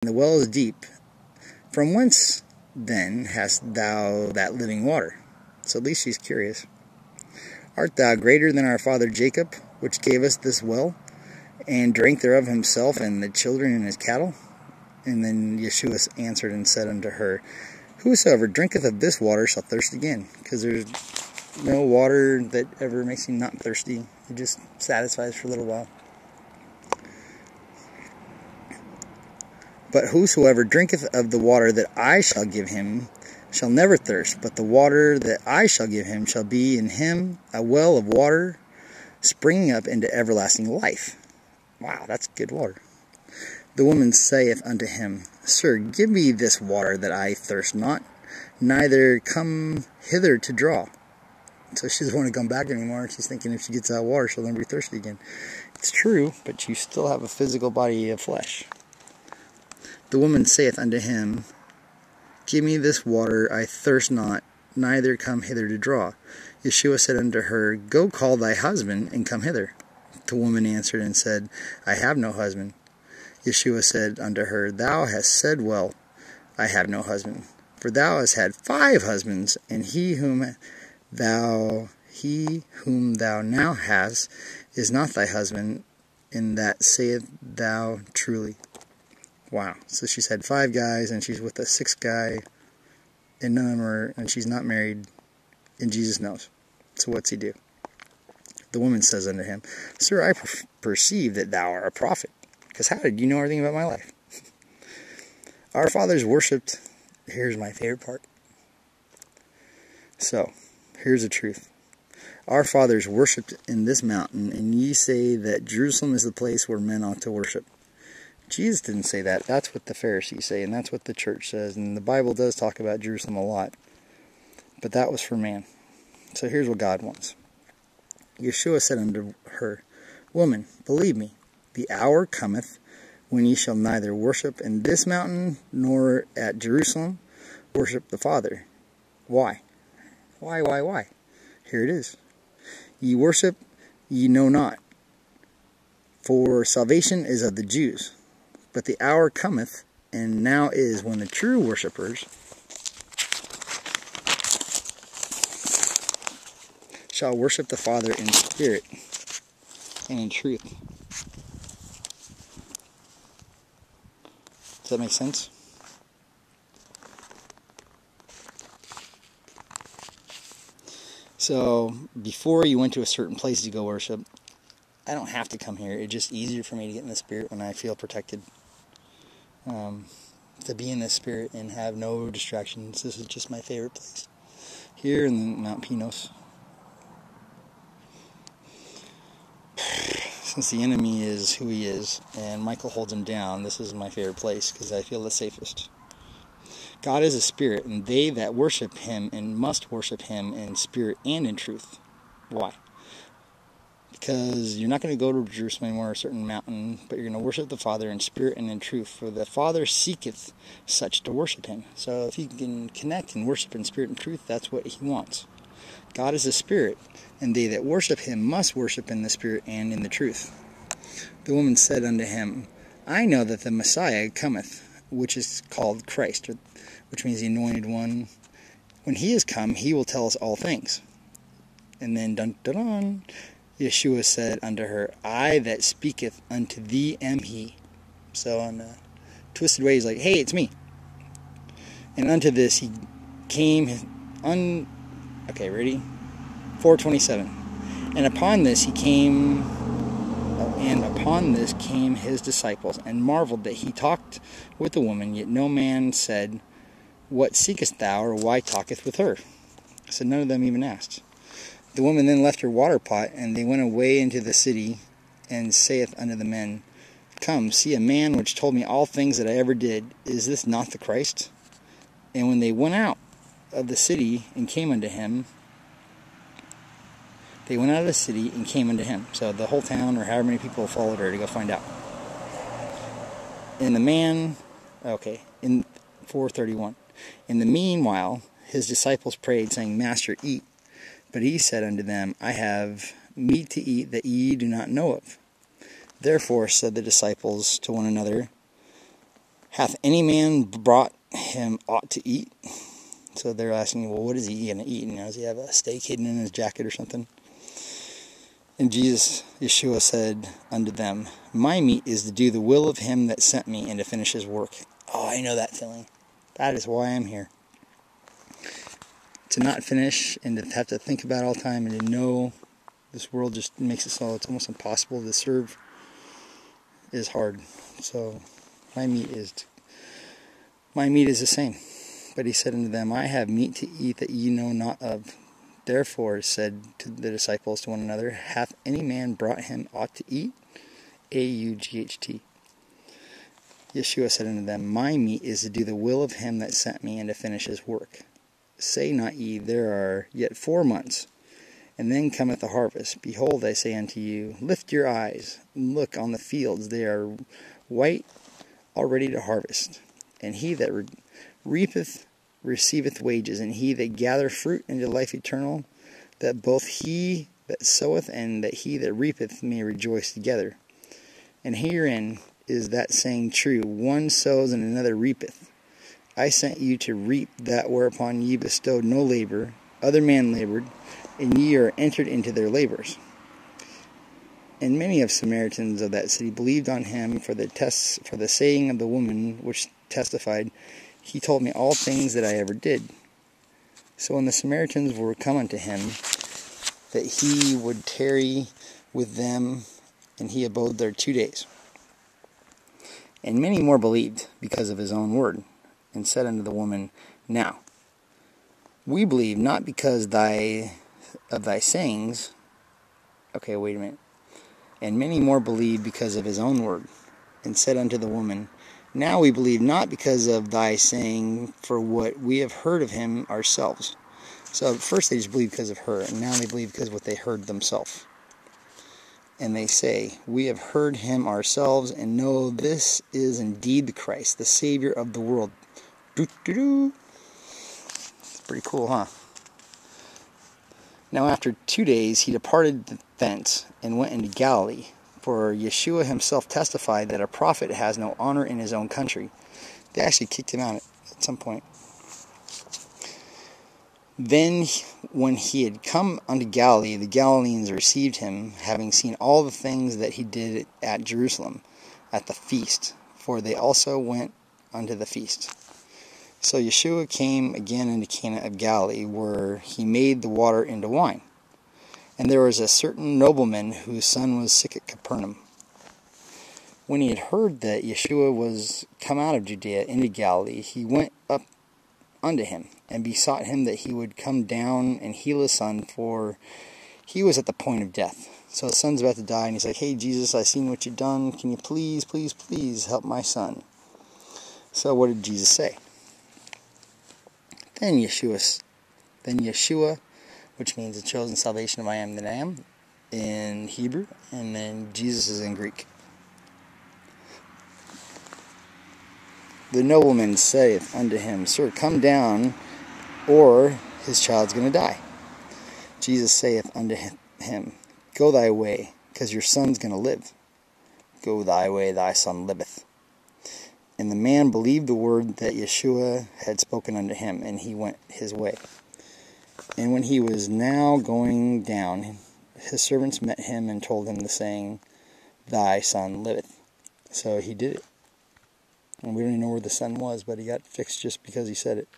the well is deep. From whence, then, hast thou that living water? So at least she's curious. Art thou greater than our father Jacob, which gave us this well, and drank thereof himself and the children and his cattle? And then Yeshua answered and said unto her, Whosoever drinketh of this water shall thirst again. Because there's no water that ever makes you not thirsty. It just satisfies for a little while. But whosoever drinketh of the water that I shall give him shall never thirst, but the water that I shall give him shall be in him a well of water springing up into everlasting life. Wow, that's good water. The woman saith unto him, Sir, give me this water that I thirst not, neither come hither to draw. So she doesn't want to come back anymore. She's thinking if she gets that water, she'll never be thirsty again. It's true, but you still have a physical body of flesh. The woman saith unto him, Give me this water, I thirst not, neither come hither to draw. Yeshua said unto her, Go call thy husband, and come hither. The woman answered and said, I have no husband. Yeshua said unto her, Thou hast said well, I have no husband. For thou hast had 5 husbands, and he whom thou now hast is not thy husband, and that saith thou truly. Wow. So she's had 5 guys, and she's with the 6th guy, and none of them are, and she's not married, and Jesus knows. So what's he do? The woman says unto him, Sir, I perceive that thou art a prophet. Because how did you know everything about my life? Our fathers worshipped. Here's my favorite part. So, here's the truth. Our fathers worshipped in this mountain, and ye say that Jerusalem is the place where men ought to worship. Jesus didn't say that. That's what the Pharisees say, and that's what the church says. And the Bible does talk about Jerusalem a lot. But that was for man. So here's what God wants. Yeshua said unto her, Woman, believe me, the hour cometh when ye shall neither worship in this mountain nor at Jerusalem, worship the Father. Why? Why? Here it is. Ye worship, ye know not, for salvation is of the Jews. But the hour cometh, and now is, when the true worshippers shall worship the Father in spirit and in truth. Does that make sense? So, before you went to a certain place to go worship, I don't have to come here. It's just easier for me to get in the Spirit when I feel protected. To be in the Spirit and have no distractions. This is just my favorite place. Here in Mount Pinos. Since the enemy is who he is, and Michael holds him down, this is my favorite place because I feel the safest. God is a spirit, and they that worship him and must worship him in spirit and in truth. Why? Because you're not going to go to Jerusalem anymore, a certain mountain, but you're going to worship the Father in spirit and in truth. For the Father seeketh such to worship him. So if you can connect and worship in spirit and truth, that's what he wants. God is a spirit, and they that worship him must worship in the spirit and in the truth. The woman said unto him, I know that the Messiah cometh, which is called Christ, which means the anointed one. When he is come, he will tell us all things. And then, dun dun dun, Yeshua said unto her, I that speaketh unto thee am he. So on a twisted way, he's like, hey, it's me. And unto this he came, okay, ready? 4:27. And upon this came his disciples, and marveled that he talked with the woman, yet no man said, What seekest thou, or why talketh with her? So none of them even asked. The woman then left her water pot, and they went away into the city, and saith unto the men, Come, see a man which told me all things that I ever did. Is this not the Christ? And when they went out of the city and came unto him, So the whole town, or however many people followed her to go find out. In 4:31. In the meanwhile, his disciples prayed, saying, Master, eat. But he said unto them, I have meat to eat that ye do not know of. Therefore said the disciples to one another, Hath any man brought him aught to eat? So they're asking, well, what is he going to eat? Does he have a steak hidden in his jacket or something? And Yeshua said unto them, my meat is to do the will of him that sent me and to finish his work. Oh, I know that feeling. That is why I'm here. To not finish and to have to think about it all the time and to know this world just makes it so it's almost impossible to serve is hard. So my meat is the same. But he said unto them, I have meat to eat that ye know not of. Therefore said to the disciples to one another, hath any man brought him aught to eat? A-U-G-H-T. Yeshua said unto them, my meat is to do the will of him that sent me and to finish his work. Say not ye, there are yet 4 months, and then cometh the harvest. Behold, I say unto you, lift your eyes, and look on the fields, they are white, already to harvest. And he that reapeth receiveth wages, and he that gathereth fruit into life eternal, that both he that soweth and that he that reapeth may rejoice together. And herein is that saying true, one sows and another reapeth. I sent you to reap that whereupon ye bestowed no labor, other man labored, and ye are entered into their labors. And many of Samaritans of that city believed on him for the saying of the woman which testified, he told me all things that I ever did. So when the Samaritans were come unto him, that he would tarry with them, and he abode there 2 days. And many more believed because of his own word, and said unto the woman, now, we believe not because of thy sayings. Okay, wait a minute. And many more believed because of his own word, and said unto the woman, now we believe not because of thy saying, for what we have heard of him ourselves. So at first they just believed because of her, and now they believe because of what they heard themselves. And they say, we have heard him ourselves, and know this is indeed the Christ, the Savior of the world. Doo-doo-doo. It's pretty cool, huh? Now after 2 days he departed thence, and went into Galilee. For Yeshua himself testified that a prophet has no honor in his own country. They actually kicked him out at some point. Then, when he had come unto Galilee, the Galileans received him, having seen all the things that he did at Jerusalem, at the feast, for they also went unto the feast. So Yeshua came again into Cana of Galilee, where he made the water into wine. And there was a certain nobleman whose son was sick at Capernaum. When he had heard that Yeshua was come out of Judea into Galilee, he went up unto him, and besought him that he would come down and heal his son, for he was at the point of death. So his son's about to die, and he's like, hey Jesus, I seen what you've done, can you please help my son? So what did Jesus say? Then Yeshua, which means the chosen salvation of I am that I am in Hebrew, and then Jesus is in Greek. The nobleman saith unto him, Sir, come down, or his child's going to die. Jesus saith unto him, Go thy way, because your son's going to live. Go thy way, thy son liveth. And the man believed the word that Yeshua had spoken unto him, and he went his way. And when he was now going down, his servants met him and told him the saying, Thy son liveth. So he did it. And we don't even know where the son was, but he got fixed just because he said it.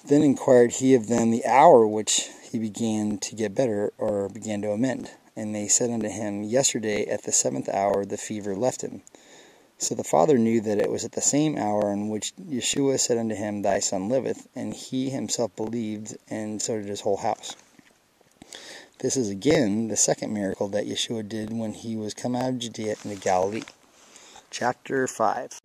Then inquired he of them the hour which he began to get better, or began to amend. And they said unto him, Yesterday at the 7th hour the fever left him. So the father knew that it was at the same hour in which Yeshua said unto him, Thy son liveth, and he himself believed, and so did his whole house. This is again the second miracle that Yeshua did when he was come out of Judea into Galilee. Chapter 5.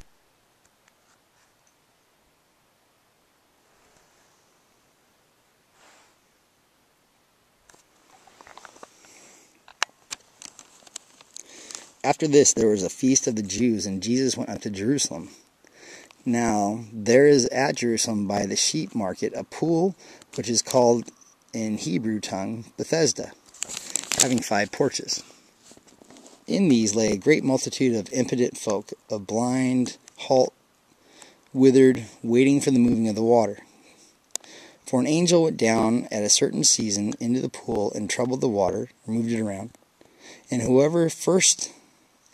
After this there was a feast of the Jews, and Jesus went up to Jerusalem. Now there is at Jerusalem by the sheep market a pool, which is called in Hebrew tongue Bethesda, having 5 porches. In these lay a great multitude of impotent folk, of blind, halt, withered, waiting for the moving of the water. For an angel went down at a certain season into the pool and troubled the water, or moved it around. And whoever first,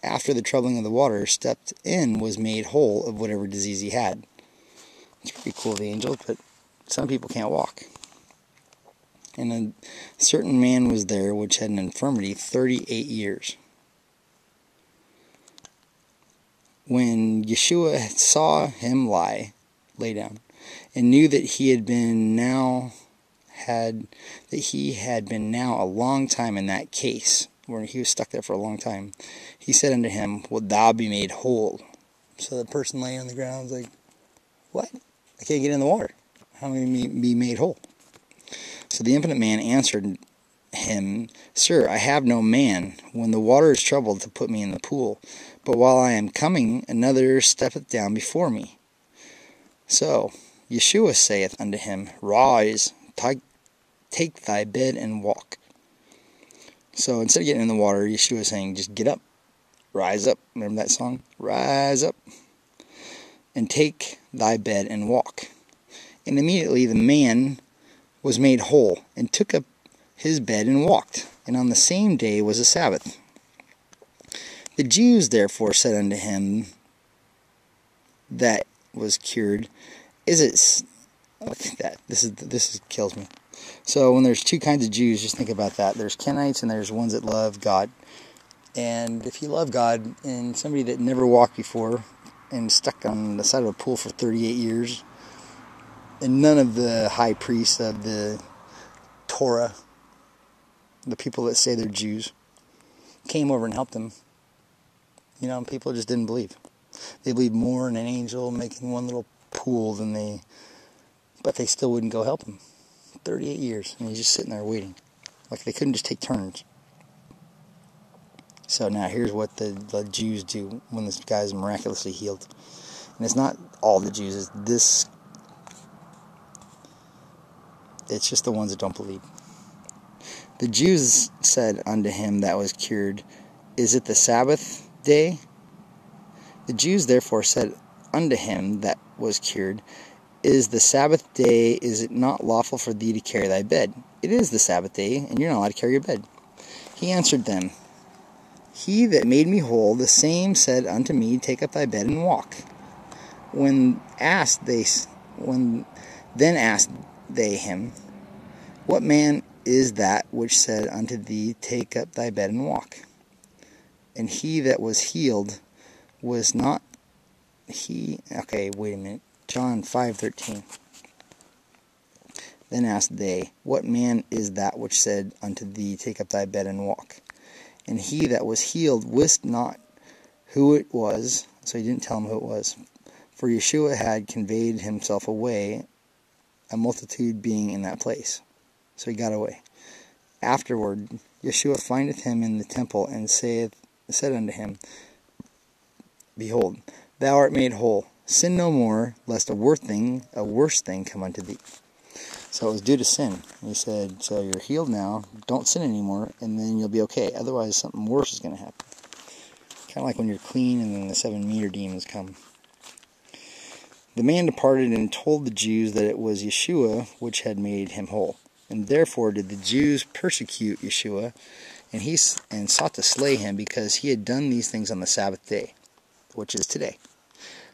after the troubling of the water, stepped in was made whole of whatever disease he had. It's pretty cool, the angel, but some people can't walk. And a certain man was there which had an infirmity 38 years. When Yeshua saw him lay down, and knew that he had been now a long time in that case, where he was stuck there for a long time, he said unto him, Wilt thou be made whole? So the person laying on the ground was like, what? I can't get in the water. How am I going to be made whole? So the impotent man answered him, Sir, I have no man, when the water is troubled, to put me in the pool. But while I am coming, another steppeth down before me. So Yeshua saith unto him, Rise, take thy bed and walk. So instead of getting in the water, Yeshua is saying, just get up, rise up. Remember that song? Rise up, and take thy bed and walk. And immediately the man was made whole, and took up his bed and walked. And on the same day was a Sabbath. The Jews therefore said unto him that was cured, Is it... Look at that. This kills me. So when there's two kinds of Jews, just think about that. There's Kenites and there's ones that love God. And if you love God, and somebody that never walked before and stuck on the side of a pool for 38 years, and none of the high priests of the Torah, the people that say they're Jews, came over and helped them. You know, people just didn't believe. They believed more in an angel making one little pool but they still wouldn't go help him. 38 years, and he's just sitting there waiting. Like they couldn't just take turns. So now here's what the Jews do when this guy's miraculously healed. And it's not all the Jews, it's just the ones that don't believe. The Jews said unto him that was cured, Is it the Sabbath day? The Jews therefore said unto him that was cured, Is the Sabbath day, is it not lawful for thee to carry thy bed? It is the Sabbath day, and you're not allowed to carry your bed. He answered them, He that made me whole, the same said unto me, Take up thy bed and walk. Then asked they him, What man is that which said unto thee, Take up thy bed and walk? And he that was healed was not he... Okay, wait a minute. John 5:13. Then asked they, What man is that which said unto thee, Take up thy bed and walk? And he that was healed wist not who it was, so he didn't tell him who it was. For Yeshua had conveyed himself away, a multitude being in that place. So he got away. Afterward, Yeshua findeth him in the temple, and said unto him, Behold, thou art made whole. Sin no more, lest a worse thing come unto thee. So it was due to sin. He said, so you're healed now, don't sin anymore, and then you'll be okay. Otherwise, something worse is going to happen. Kind of like when you're clean and then the 7 meter demons come. The man departed and told the Jews that it was Yeshua which had made him whole. And therefore did the Jews persecute Yeshua, and sought to slay him, because he had done these things on the Sabbath day, which is today.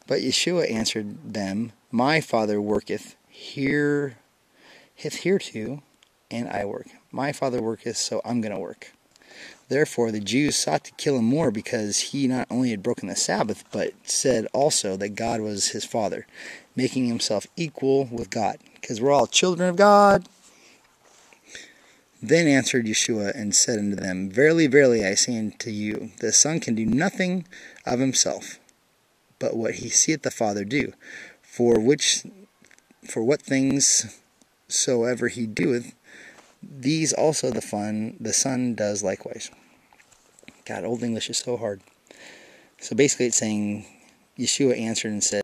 But Yeshua answered them, My Father worketh hereto, and I work. My Father worketh, so I'm going to work. Therefore the Jews sought to kill him more, because he not only had broken the Sabbath, but said also that God was his Father, making himself equal with God, because we're all children of God. Then answered Yeshua and said unto them, Verily, verily, I say unto you, the Son can do nothing of himself, but what he seeth the Father do. For what things soever he doeth, these also the Son does likewise. God, Old English is so hard. So basically it's saying, Yeshua answered and said,